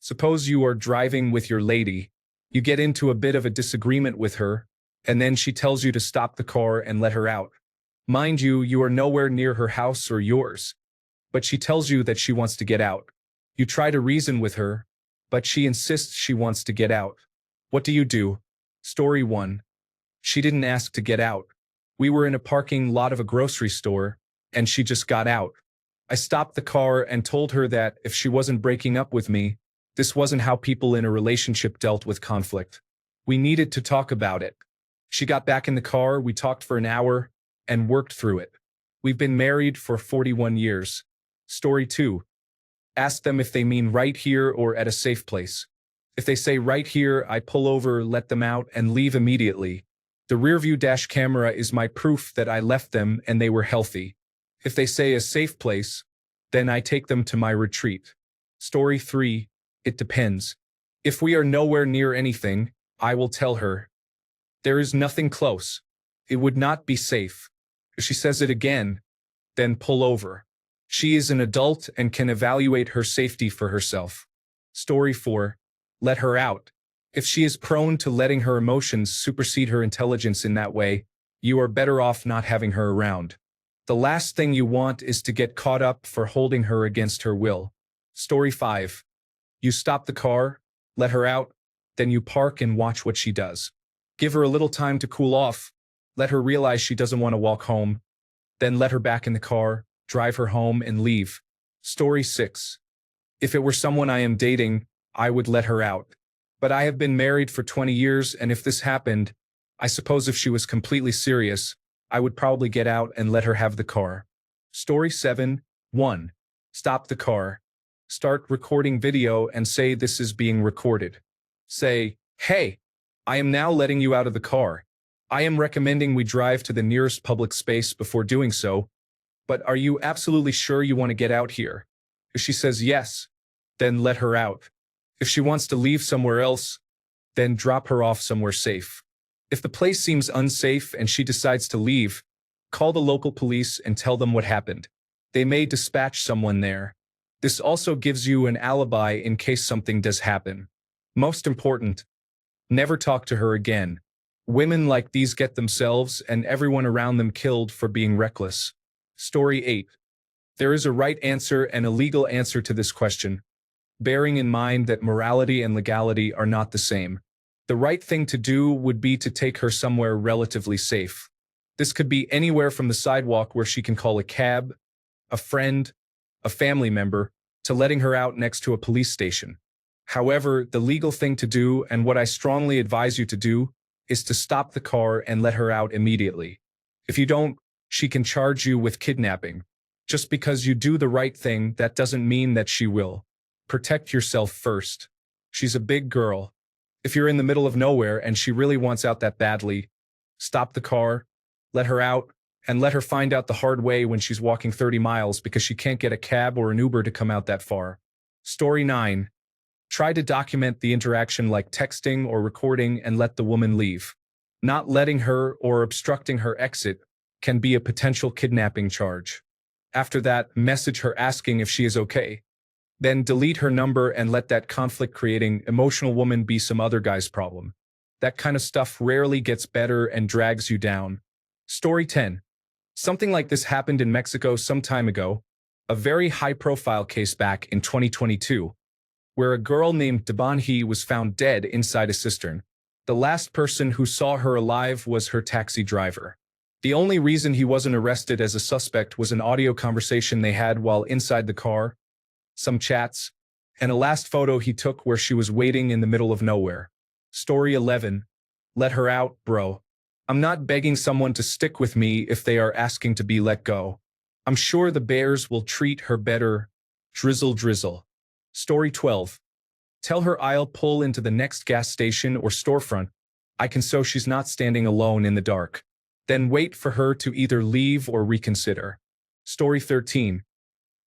Suppose you are driving with your lady. You get into a bit of a disagreement with her, and then she tells you to stop the car and let her out. Mind you, you are nowhere near her house or yours, but she tells you that she wants to get out. You try to reason with her, but she insists she wants to get out. What do? Story 1. She didn't ask to get out. We were in a parking lot of a grocery store, and she just got out. I stopped the car and told her that if she wasn't breaking up with me, this wasn't how people in a relationship dealt with conflict. We needed to talk about it. She got back in the car, we talked for an hour, and worked through it. We've been married for 41 years. Story 2. Ask them if they mean right here or at a safe place. If they say right here, I pull over, let them out, and leave immediately. The rearview dash camera is my proof that I left them and they were healthy. If they say a safe place, then I take them to my retreat. Story 3. It depends. If we are nowhere near anything, I will tell her. There is nothing close. It would not be safe. If she says it again, then pull over. She is an adult and can evaluate her safety for herself. Story 4. Let her out. If she is prone to letting her emotions supersede her intelligence in that way, you are better off not having her around. The last thing you want is to get caught up for holding her against her will. Story 5. You stop the car, let her out, then you park and watch what she does. Give her a little time to cool off. Let her realize she doesn't want to walk home. Then let her back in the car, drive her home, and leave. Story 6. If it were someone I am dating, I would let her out. But I have been married for 20 years, and if this happened, I suppose if she was completely serious, I would probably get out and let her have the car. Story 7. 1. Stop the car. Start recording video and say this is being recorded. Say, hey, I am now letting you out of the car. I am recommending we drive to the nearest public space before doing so, but are you absolutely sure you want to get out here? If she says yes, then let her out. If she wants to leave somewhere else, then drop her off somewhere safe. If the place seems unsafe and she decides to leave, call the local police and tell them what happened. They may dispatch someone there. This also gives you an alibi in case something does happen. Most important, never talk to her again. Women like these get themselves and everyone around them killed for being reckless. Story 8. There is a right answer and a legal answer to this question, bearing in mind that morality and legality are not the same. The right thing to do would be to take her somewhere relatively safe. This could be anywhere from the sidewalk where she can call a cab, a friend, a family member, to letting her out next to a police station. However, the legal thing to do, and what I strongly advise you to do, is to stop the car and let her out immediately. If you don't, she can charge you with kidnapping. Just because you do the right thing, that doesn't mean that she will. Protect yourself first. She's a big girl. If you're in the middle of nowhere and she really wants out that badly, stop the car, let her out, and let her find out the hard way when she's walking 30 miles because she can't get a cab or an Uber to come out that far. Story 9. Try to document the interaction like texting or recording and let the woman leave. Not letting her or obstructing her exit can be a potential kidnapping charge. After that, message her asking if she is okay. Then delete her number and let that conflict-creating, emotional woman be some other guy's problem. That kind of stuff rarely gets better and drags you down. Story 10. Something like this happened in Mexico some time ago, a very high-profile case back in 2022, where a girl named Debanhi was found dead inside a cistern. The last person who saw her alive was her taxi driver. The only reason he wasn't arrested as a suspect was an audio conversation they had while inside the car, some chats, and a last photo he took where she was waiting in the middle of nowhere. Story 11. Let her out, bro. I'm not begging someone to stick with me if they are asking to be let go. I'm sure the bears will treat her better. Drizzle drizzle. Story 12. Tell her I'll pull into the next gas station or storefront. I can so she's not standing alone in the dark. Then wait for her to either leave or reconsider. Story 13.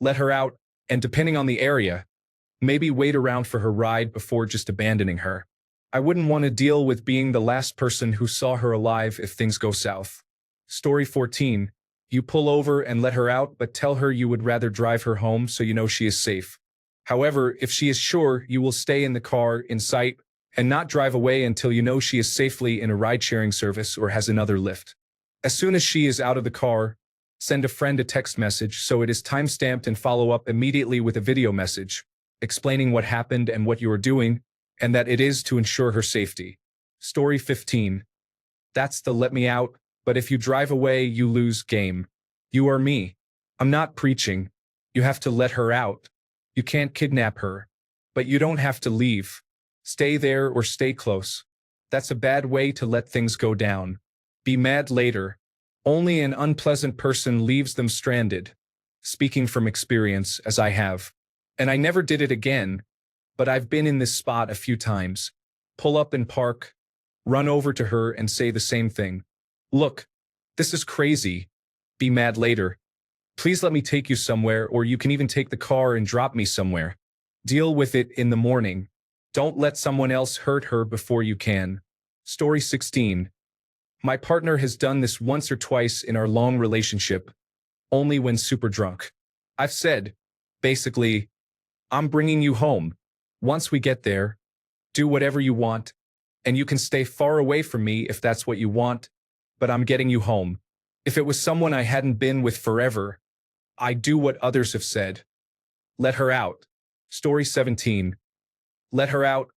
Let her out, and depending on the area, maybe wait around for her ride before just abandoning her. I wouldn't want to deal with being the last person who saw her alive if things go south. Story 14. You pull over and let her out, but tell her you would rather drive her home so you know she is safe. However, if she is sure, you will stay in the car in sight and not drive away until you know she is safely in a ride-sharing service or has another lift. As soon as she is out of the car, send a friend a text message so it is time-stamped and follow up immediately with a video message, explaining what happened and what you are doing, and that it is to ensure her safety. Story 15. That's the let me out, but if you drive away, you lose game. You are me. I'm not preaching. You have to let her out. You can't kidnap her. But you don't have to leave. Stay there or stay close. That's a bad way to let things go down. Be mad later. Only an unpleasant person leaves them stranded. Speaking from experience, as I have. And I never did it again, but I've been in this spot a few times. Pull up and park, run over to her and say the same thing. Look, this is crazy. Be mad later. Please let me take you somewhere, or you can even take the car and drop me somewhere. Deal with it in the morning. Don't let someone else hurt her before you can. Story 16. My partner has done this once or twice in our long relationship, only when super drunk. I've said, basically, I'm bringing you home. Once we get there, do whatever you want, and you can stay far away from me if that's what you want, but I'm getting you home. If it was someone I hadn't been with forever, I'd do what others have said. Let her out. Story 17. Let her out,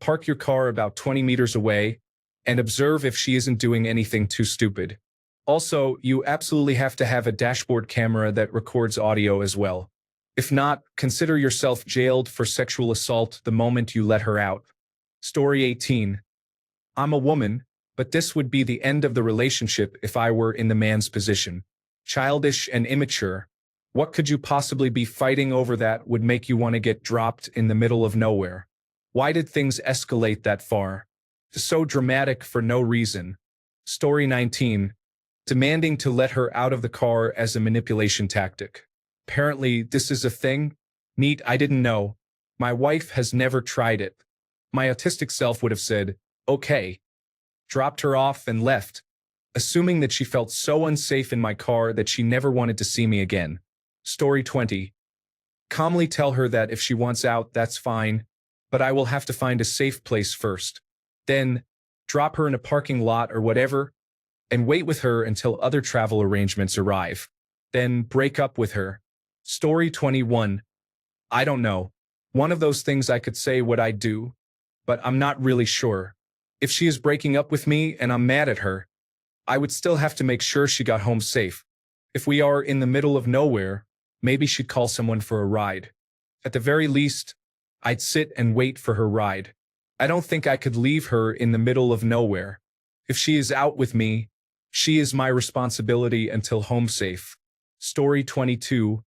park your car about 20 meters away, and observe if she isn't doing anything too stupid. Also, you absolutely have to have a dashboard camera that records audio as well. If not, consider yourself jailed for sexual assault the moment you let her out. Story 18. I'm a woman, but this would be the end of the relationship if I were in the man's position. Childish and immature. What could you possibly be fighting over that would make you want to get dropped in the middle of nowhere? Why did things escalate that far? So dramatic for no reason. Story 19. Demanding to let her out of the car as a manipulation tactic. Apparently, this is a thing? Neat, I didn't know. My wife has never tried it. My autistic self would have said, okay. Dropped her off and left, assuming that she felt so unsafe in my car that she never wanted to see me again. Story 20. Calmly tell her that if she wants out, that's fine, but I will have to find a safe place first. Then, drop her in a parking lot or whatever, and wait with her until other travel arrangements arrive. Then break up with her. Story 21. I don't know. One of those things I could say what I'd do, but I'm not really sure. If she is breaking up with me and I'm mad at her, I would still have to make sure she got home safe. If we are in the middle of nowhere, maybe she'd call someone for a ride. At the very least, I'd sit and wait for her ride. I don't think I could leave her in the middle of nowhere. If she is out with me, she is my responsibility until home safe. Story 22.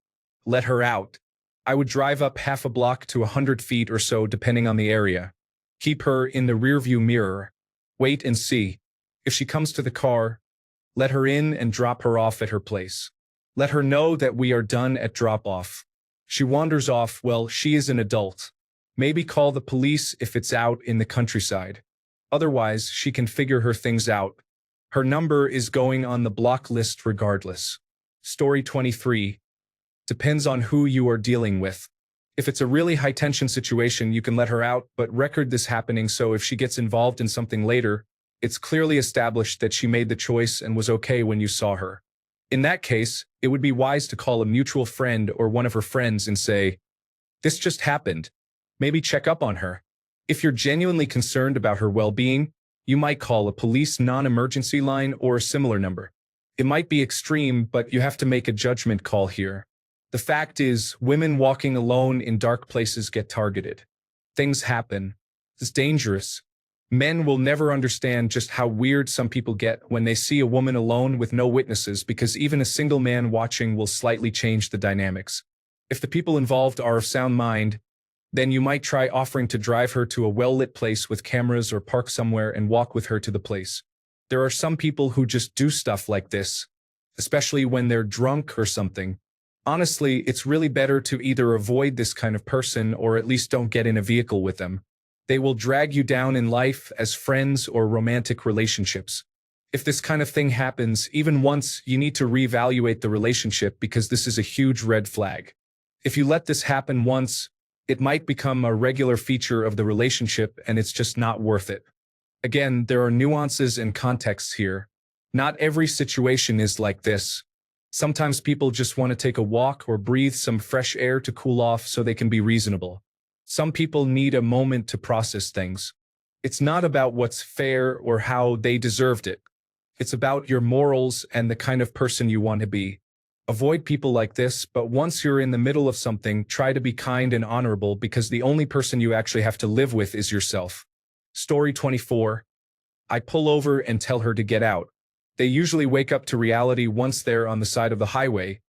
Let her out. I would drive up half a block to 100 feet or so depending on the area. Keep her in the rearview mirror. Wait and see. If she comes to the car, let her in and drop her off at her place. Let her know that we are done at drop-off. She wanders off, well, she is an adult. Maybe call the police if it's out in the countryside. Otherwise, she can figure her things out. Her number is going on the block list regardless. Story 23. Depends on who you are dealing with. If it's a really high-tension situation, you can let her out, but record this happening so if she gets involved in something later, it's clearly established that she made the choice and was okay when you saw her. In that case, it would be wise to call a mutual friend or one of her friends and say, "This just happened. Maybe check up on her." If you're genuinely concerned about her well-being, you might call a police non-emergency line or a similar number. It might be extreme, but you have to make a judgment call here. The fact is, women walking alone in dark places get targeted. Things happen. It's dangerous. Men will never understand just how weird some people get when they see a woman alone with no witnesses, because even a single man watching will slightly change the dynamics. If the people involved are of sound mind, then you might try offering to drive her to a well-lit place with cameras or park somewhere and walk with her to the place. There are some people who just do stuff like this, especially when they're drunk or something. Honestly, it's really better to either avoid this kind of person or at least don't get in a vehicle with them. They will drag you down in life as friends or romantic relationships. If this kind of thing happens, even once, you need to reevaluate the relationship because this is a huge red flag. If you let this happen once, It might become a regular feature of the relationship and it's just not worth it. Again, there are nuances and contexts here. Not every situation is like this. Sometimes people just want to take a walk or breathe some fresh air to cool off so they can be reasonable. Some people need a moment to process things. It's not about what's fair or how they deserved it. It's about your morals and the kind of person you want to be. Avoid people like this, but once you're in the middle of something, try to be kind and honorable because the only person you actually have to live with is yourself. Story 24. I pull over and tell her to get out. They usually wake up to reality once they're on the side of the highway,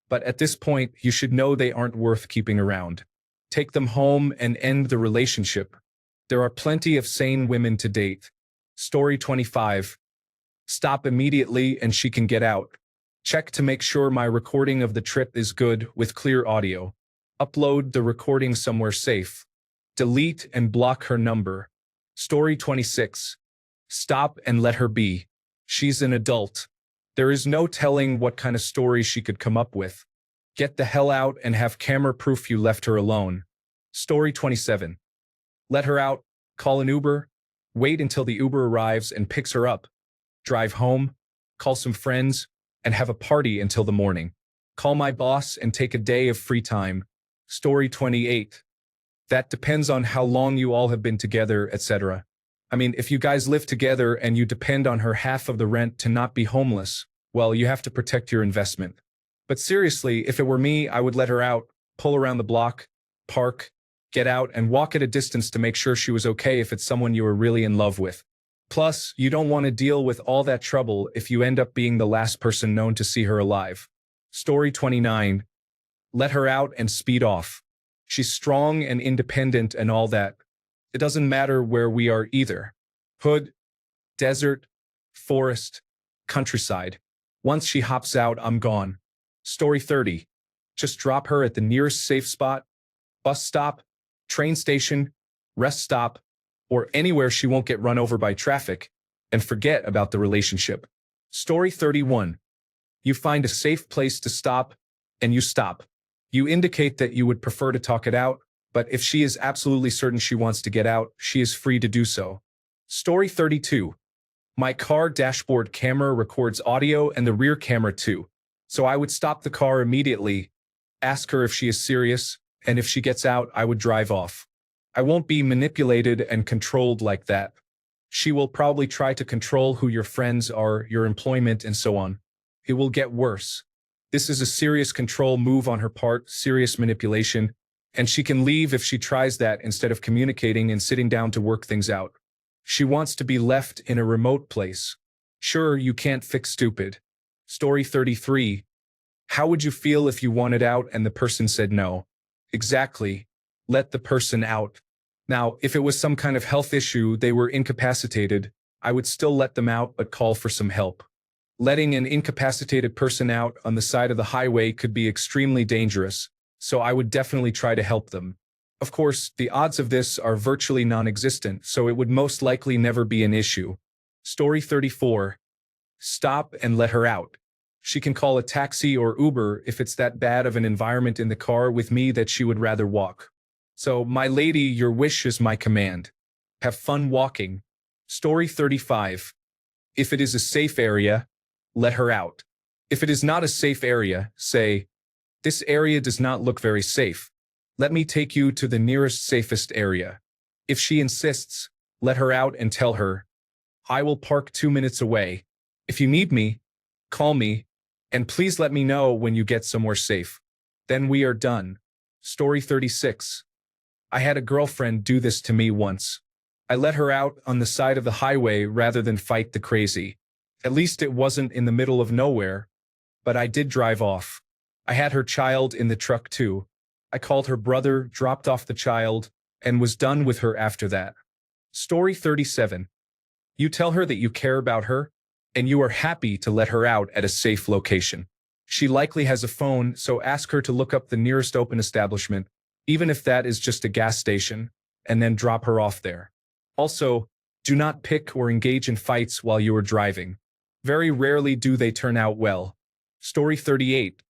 but at this point, you should know they aren't worth keeping around. Take them home and end the relationship. There are plenty of sane women to date. Story 25. Stop immediately and she can get out. Check to make sure my recording of the trip is good with clear audio. Upload the recording somewhere safe. Delete and block her number. Story 26. Stop and let her be. She's an adult. There is no telling what kind of story she could come up with. Get the hell out and have camera proof you left her alone. Story 27. Let her out, call an Uber, wait until the Uber arrives and picks her up. Drive home, call some friends, and have a party until the morning. Call my boss and take a day of free time. Story 28. That depends on how long you all have been together, etc. I mean, if you guys live together and you depend on her half of the rent to not be homeless, well, you have to protect your investment. But seriously, if it were me, I would let her out, pull around the block, park, get out, and walk at a distance to make sure she was okay if it's someone you were really in love with. Plus, you don't want to deal with all that trouble if you end up being the last person known to see her alive. Story 29. Let her out and speed off. She's strong and independent and all that. It doesn't matter where we are either. Hood, desert, forest, countryside. Once she hops out, I'm gone. Story 30. Just drop her at the nearest safe spot, bus stop, train station, rest stop, or anywhere she won't get run over by traffic, and forget about the relationship. Story 31. You find a safe place to stop, and you stop. You indicate that you would prefer to talk it out, but if she is absolutely certain she wants to get out, she is free to do so. Story 32. My car dashboard camera records audio and the rear camera too, so I would stop the car immediately, ask her if she is serious, and if she gets out, I would drive off. I won't be manipulated and controlled like that. She will probably try to control who your friends are, your employment, and so on. It will get worse. This is a serious control move on her part, serious manipulation, and she can leave if she tries that instead of communicating and sitting down to work things out. She wants to be left in a remote place. Sure, you can't fix stupid. Story 33. How would you feel if you wanted out and the person said no? Exactly. Let the person out. Now, if it was some kind of health issue, they were incapacitated, I would still let them out but call for some help. Letting an incapacitated person out on the side of the highway could be extremely dangerous, so I would definitely try to help them. Of course, the odds of this are virtually non-existent, so it would most likely never be an issue. Story 34. Stop and let her out. She can call a taxi or Uber if it's that bad of an environment in the car with me that she would rather walk. So, my lady, your wish is my command. Have fun walking. Story 35. If it is a safe area, let her out. If it is not a safe area, say, this area does not look very safe. Let me take you to the nearest safest area. If she insists, let her out and tell her, I will park 2 minutes away. If you need me, call me, and please let me know when you get somewhere safe. Then we are done. Story 36. I had a girlfriend do this to me once. I let her out on the side of the highway rather than fight the crazy. At least it wasn't in the middle of nowhere, but I did drive off. I had her child in the truck too. I called her brother, dropped off the child, and was done with her after that. Story 37. You tell her that you care about her, and you are happy to let her out at a safe location. She likely has a phone, so ask her to look up the nearest open establishment, even if that is just a gas station, and then drop her off there. Also, do not pick or engage in fights while you are driving. Very rarely do they turn out well. Story 38.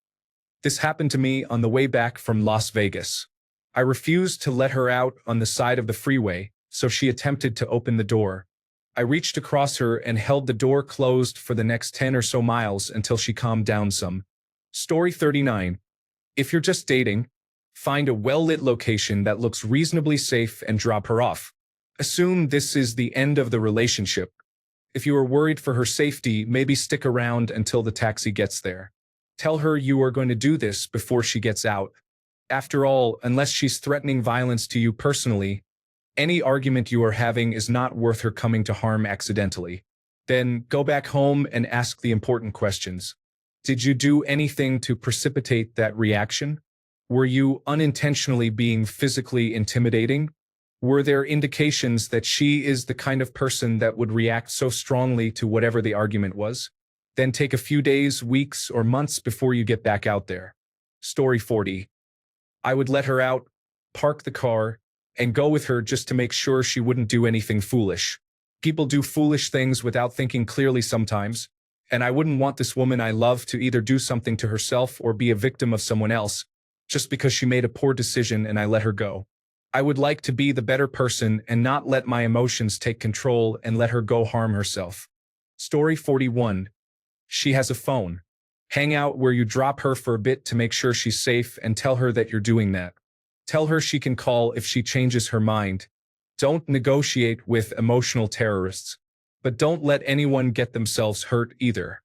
This happened to me on the way back from Las Vegas. I refused to let her out on the side of the freeway, so she attempted to open the door. I reached across her and held the door closed for the next 10 or so miles until she calmed down some. Story 39. If you're just dating, find a well-lit location that looks reasonably safe and drop her off. Assume this is the end of the relationship. If you are worried for her safety, maybe stick around until the taxi gets there. Tell her you are going to do this before she gets out. After all, unless she's threatening violence to you personally, any argument you are having is not worth her coming to harm accidentally. Then go back home and ask the important questions. Did you do anything to precipitate that reaction? Were you unintentionally being physically intimidating? Were there indications that she is the kind of person that would react so strongly to whatever the argument was? Then take a few days, weeks, or months before you get back out there. Story 40. I would let her out, park the car, and go with her just to make sure she wouldn't do anything foolish. People do foolish things without thinking clearly sometimes, and I wouldn't want this woman I love to either do something to herself or be a victim of someone else, just because she made a poor decision and I let her go. I would like to be the better person and not let my emotions take control and let her go harm herself. Story 41. She has a phone. Hang out where you drop her for a bit to make sure she's safe and tell her that you're doing that. Tell her she can call if she changes her mind. Don't negotiate with emotional terrorists. But don't let anyone get themselves hurt either.